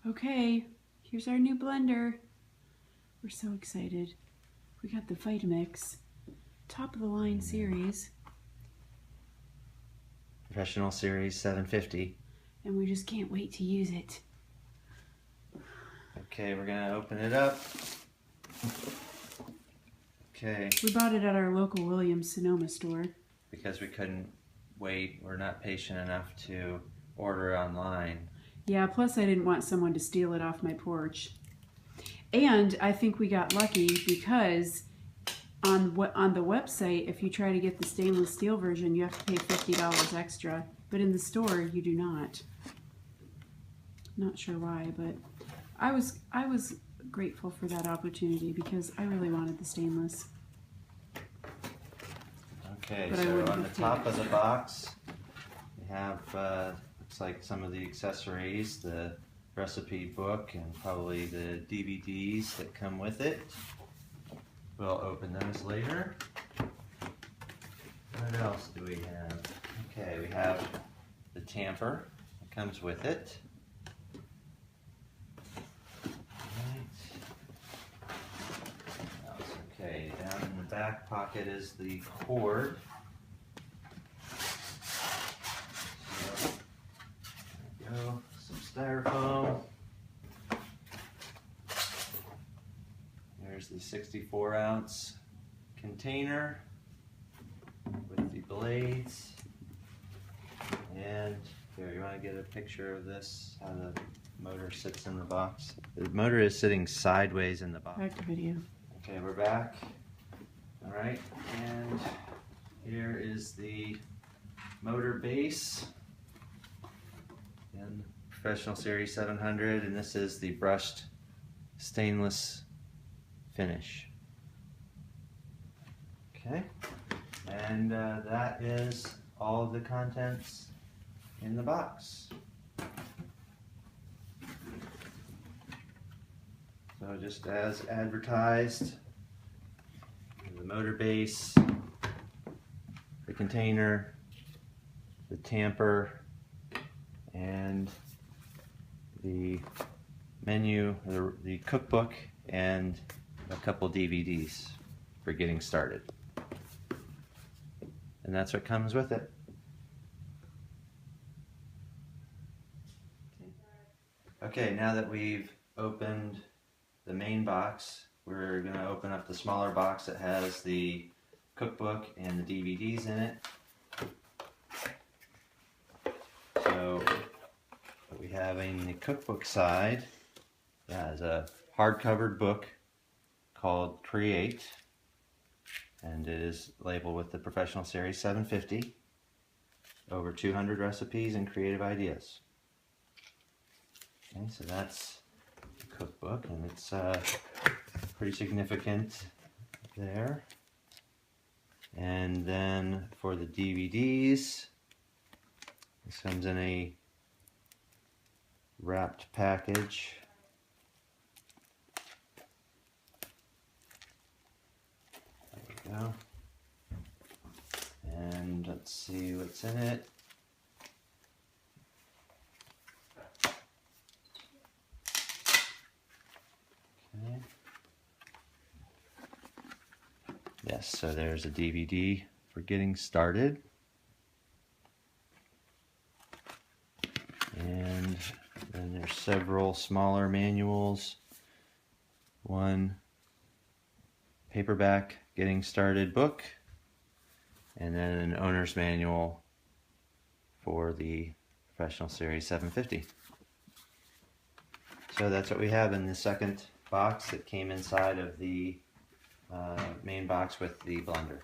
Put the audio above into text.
Okay, here's our new blender. We're so excited. We got the Vitamix, top of the line series. Professional Series 750. And we just can't wait to use it. Okay, we're gonna open it up. Okay. We bought it at our local Williams Sonoma store. Because we couldn't wait, we're not patient enough to order online. Yeah, plus I didn't want someone to steal it off my porch. And I think we got lucky because on the website, if you try to get the stainless steel version, you have to pay $50 extra. But in the store, you do not. Not sure why, but I was grateful for that opportunity because I really wanted the stainless. Okay, so on the top of the box, we have looks like some of the accessories, the recipe book, and probably the DVDs that come with it. We'll open those later. What else do we have? Okay, we have the tamper that comes with it. Okay, down in the back pocket is the cord. So, there we go, some styrofoam. There's the 64-ounce container with the blades. And here, you want to get a picture of this, how the motor sits in the box? The motor is sitting sideways in the box. Back to video. Okay, we're back. All right, and here is the motor base in Professional Series 700, and this is the brushed stainless finish. Okay, and that is all of the contents in the box. So just as advertised, the motor base, the container, the tamper, and the menu, the cookbook, and a couple DVDs for getting started. And that's what comes with it. Okay, now that we've opened the main box, we're going to open up the smaller box that has the cookbook and the DVDs in it. So what we have in the cookbook side is a hardcover book called Create, and it is labeled with the Professional Series 750. Over 200 recipes and creative ideas. Okay, so that's cookbook, and it's pretty significant there. And then for the DVDs, this comes in a wrapped package. There we go. And let's see what's in it. Yes, so there's a DVD for getting started. And then there's several smaller manuals. One paperback getting started book, and then an owner's manual for the Professional Series 750. So that's what we have in the second box that came inside of the main box with the blender.